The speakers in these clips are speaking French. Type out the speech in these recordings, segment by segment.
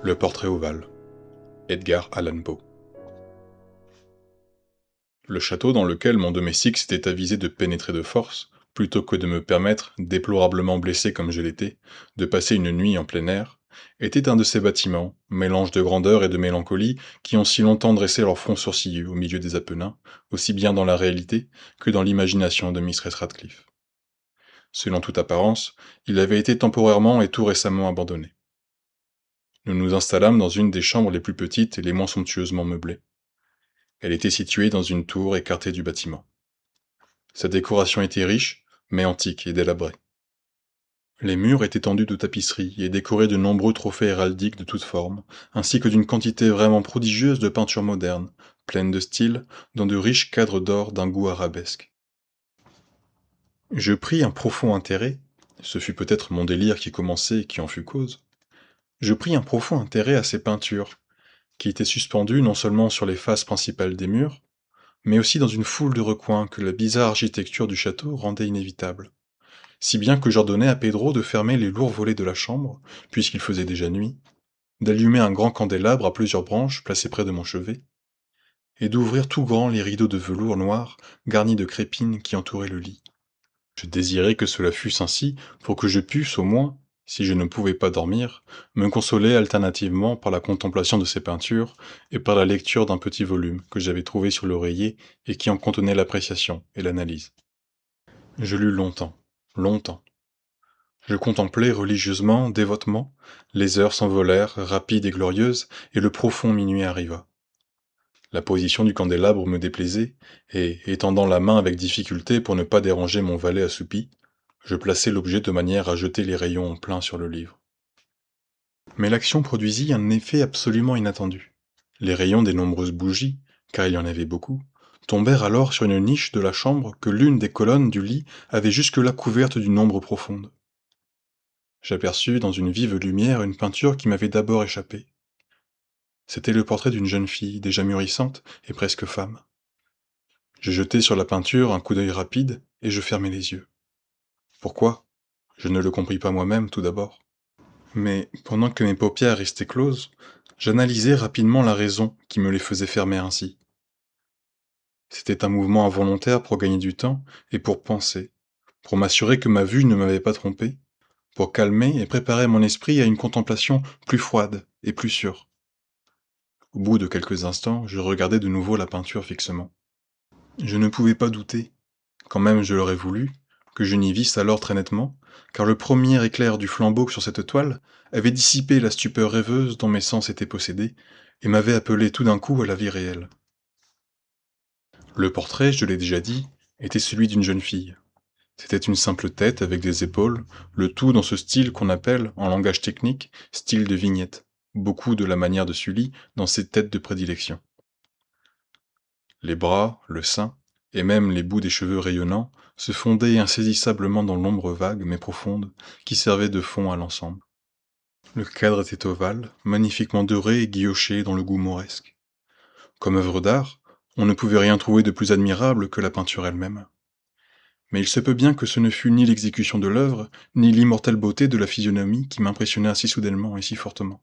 Le portrait ovale. Edgar Allan Poe. Le château dans lequel mon domestique s'était avisé de pénétrer de force, plutôt que de me permettre, déplorablement blessé comme je l'étais, de passer une nuit en plein air, était un de ces bâtiments, mélange de grandeur et de mélancolie, qui ont si longtemps dressé leur front sourcilleux au milieu des Apennins, aussi bien dans la réalité que dans l'imagination de Mistress Radcliffe. Selon toute apparence, il avait été temporairement et tout récemment abandonné. Nous nous installâmes dans une des chambres les plus petites et les moins somptueusement meublées. Elle était située dans une tour écartée du bâtiment. Sa décoration était riche, mais antique et délabrée. Les murs étaient tendus de tapisseries et décorés de nombreux trophées héraldiques de toutes formes, ainsi que d'une quantité vraiment prodigieuse de peintures modernes, pleines de style, dans de riches cadres d'or d'un goût arabesque. Je pris un profond intérêt, ce fut peut-être mon délire qui commençait et qui en fut cause, je pris un profond intérêt à ces peintures, qui étaient suspendues non seulement sur les faces principales des murs, mais aussi dans une foule de recoins que la bizarre architecture du château rendait inévitable. Si bien que j'ordonnai à Pedro de fermer les lourds volets de la chambre, puisqu'il faisait déjà nuit, d'allumer un grand candélabre à plusieurs branches placé près de mon chevet, et d'ouvrir tout grand les rideaux de velours noir garnis de crépines qui entouraient le lit. Je désirais que cela fût ainsi pour que je pusse au moins, si je ne pouvais pas dormir, me consoler alternativement par la contemplation de ces peintures et par la lecture d'un petit volume que j'avais trouvé sur l'oreiller et qui en contenait l'appréciation et l'analyse. Je lus longtemps, longtemps. Je contemplai religieusement, dévotement, les heures s'envolèrent, rapides et glorieuses, et le profond minuit arriva. La position du candélabre me déplaisait, et, étendant la main avec difficulté pour ne pas déranger mon valet assoupi, je plaçai l'objet de manière à jeter les rayons en plein sur le livre. Mais l'action produisit un effet absolument inattendu. Les rayons des nombreuses bougies, car il y en avait beaucoup, tombèrent alors sur une niche de la chambre que l'une des colonnes du lit avait jusque-là couverte d'une ombre profonde. J'aperçus dans une vive lumière une peinture qui m'avait d'abord échappé. C'était le portrait d'une jeune fille, déjà mûrissante et presque femme. Je jetai sur la peinture un coup d'œil rapide, et je fermai les yeux. Pourquoi? Je ne le compris pas moi-même tout d'abord. Mais, pendant que mes paupières restaient closes, j'analysai rapidement la raison qui me les faisait fermer ainsi. C'était un mouvement involontaire pour gagner du temps et pour penser, pour m'assurer que ma vue ne m'avait pas trompé, pour calmer et préparer mon esprit à une contemplation plus froide et plus sûre. Au bout de quelques instants, je regardai de nouveau la peinture fixement. Je ne pouvais pas douter, quand même je l'aurais voulu, que je n'y visse alors très nettement, car le premier éclair du flambeau sur cette toile avait dissipé la stupeur rêveuse dont mes sens étaient possédés, et m'avait appelé tout d'un coup à la vie réelle. Le portrait, je l'ai déjà dit, était celui d'une jeune fille. C'était une simple tête avec des épaules, le tout dans ce style qu'on appelle, en langage technique, style de vignette, beaucoup de la manière de Sully dans ses têtes de prédilection. Les bras, le sein, et même les bouts des cheveux rayonnants, se fondaient insaisissablement dans l'ombre vague mais profonde qui servait de fond à l'ensemble. Le cadre était ovale, magnifiquement doré et guilloché dans le goût mauresque. Comme œuvre d'art, on ne pouvait rien trouver de plus admirable que la peinture elle-même. Mais il se peut bien que ce ne fût ni l'exécution de l'œuvre, ni l'immortelle beauté de la physionomie qui m'impressionna si soudainement et si fortement.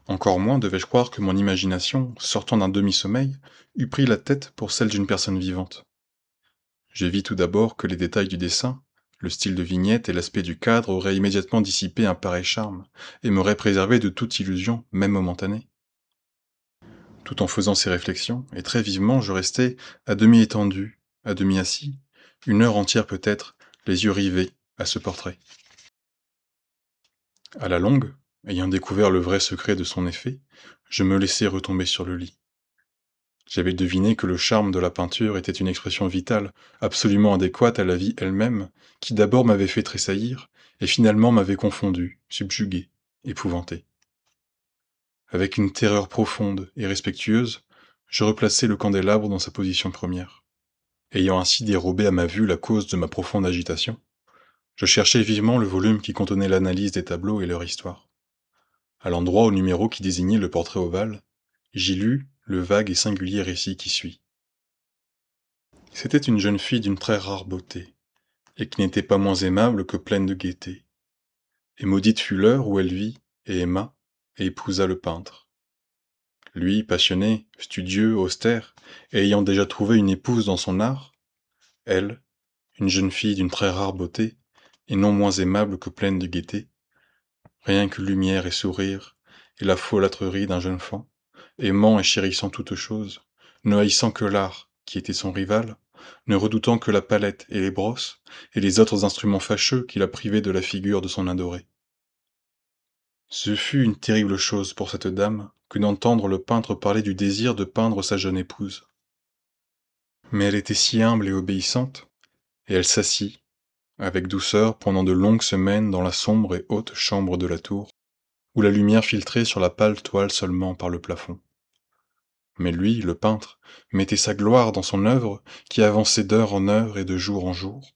Encore moins devais-je croire que mon imagination, sortant d'un demi-sommeil, eût pris la tête pour celle d'une personne vivante. Je vis tout d'abord que les détails du dessin, le style de vignette et l'aspect du cadre auraient immédiatement dissipé un pareil charme, et m'auraient préservé de toute illusion, même momentanée. Tout en faisant ces réflexions, et très vivement, je restai, à demi étendu, à demi assis, une heure entière peut-être, les yeux rivés à ce portrait. À la longue, ayant découvert le vrai secret de son effet, je me laissai retomber sur le lit. J'avais deviné que le charme de la peinture était une expression vitale, absolument adéquate à la vie elle-même, qui d'abord m'avait fait tressaillir, et finalement m'avait confondu, subjugué, épouvanté. Avec une terreur profonde et respectueuse, je replaçai le candélabre dans sa position première. Ayant ainsi dérobé à ma vue la cause de ma profonde agitation, je cherchai vivement le volume qui contenait l'analyse des tableaux et leur histoire. À l'endroit au numéro qui désignait le portrait ovale, j'y lus le vague et singulier récit qui suit. C'était une jeune fille d'une très rare beauté, et qui n'était pas moins aimable que pleine de gaieté. Et maudite fut l'heure où elle vit, et aima, et épousa le peintre. Lui, passionné, studieux, austère, et ayant déjà trouvé une épouse dans son art, elle, une jeune fille d'une très rare beauté, et non moins aimable que pleine de gaieté, rien que lumière et sourire, et la folâtrerie d'un jeune enfant, aimant et chérissant toutes choses, ne haïssant que l'art, qui était son rival, ne redoutant que la palette et les brosses, et les autres instruments fâcheux qui la privaient de la figure de son adoré. Ce fut une terrible chose pour cette dame que d'entendre le peintre parler du désir de peindre sa jeune épouse. Mais elle était si humble et obéissante, et elle s'assit, avec douceur, pendant de longues semaines dans la sombre et haute chambre de la tour, où la lumière filtrait sur la pâle toile seulement par le plafond. Mais lui, le peintre, mettait sa gloire dans son œuvre qui avançait d'heure en heure et de jour en jour.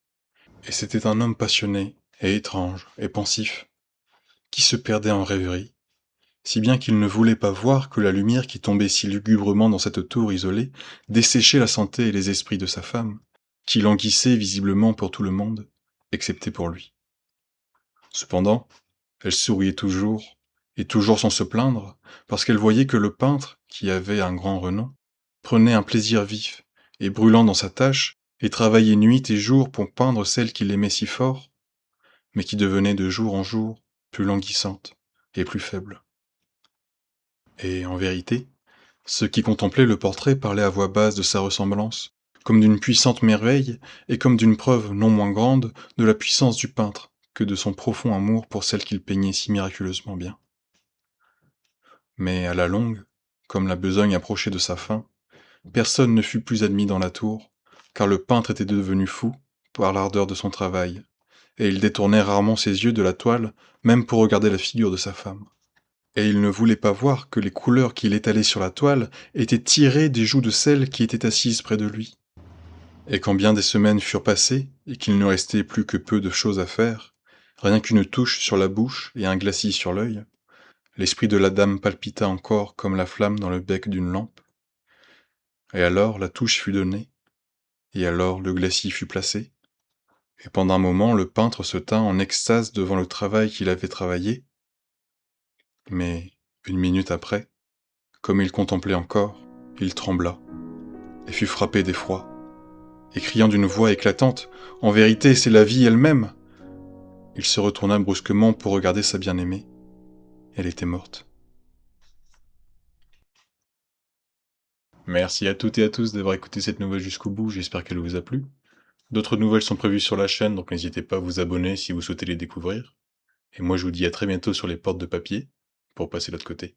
Et c'était un homme passionné, et étrange, et pensif, qui se perdait en rêverie, si bien qu'il ne voulait pas voir que la lumière qui tombait si lugubrement dans cette tour isolée desséchait la santé et les esprits de sa femme, qui languissait visiblement pour tout le monde, excepté pour lui. Cependant, elle souriait toujours, et toujours sans se plaindre, parce qu'elle voyait que le peintre, qui avait un grand renom, prenait un plaisir vif, et brûlant dans sa tâche, et travaillait nuit et jour pour peindre celle qu'il aimait si fort, mais qui devenait de jour en jour plus languissante et plus faible. Et en vérité, ceux qui contemplaient le portrait parlaient à voix basse de sa ressemblance, comme d'une puissante merveille, et comme d'une preuve non moins grande de la puissance du peintre que de son profond amour pour celle qu'il peignait si miraculeusement bien. Mais à la longue, comme la besogne approchait de sa fin, personne ne fut plus admis dans la tour, car le peintre était devenu fou par l'ardeur de son travail, et il détournait rarement ses yeux de la toile, même pour regarder la figure de sa femme. Et il ne voulait pas voir que les couleurs qu'il étalait sur la toile étaient tirées des joues de celle qui était assise près de lui. Et quand bien des semaines furent passées, et qu'il ne restait plus que peu de choses à faire, rien qu'une touche sur la bouche et un glacis sur l'œil, l'esprit de la dame palpita encore comme la flamme dans le bec d'une lampe. Et alors la touche fut donnée, et alors le glacis fut placé, et pendant un moment le peintre se tint en extase devant le travail qu'il avait travaillé, mais, une minute après, comme il contemplait encore, il trembla, et fut frappé d'effroi, et criant d'une voix éclatante « En vérité, c'est la vie elle-même !» Il se retourna brusquement pour regarder sa bien-aimée. Elle était morte. Merci à toutes et à tous d'avoir écouté cette nouvelle jusqu'au bout, j'espère qu'elle vous a plu. D'autres nouvelles sont prévues sur la chaîne, donc n'hésitez pas à vous abonner si vous souhaitez les découvrir. Et moi je vous dis à très bientôt sur les portes de papier, pour passer de l'autre côté.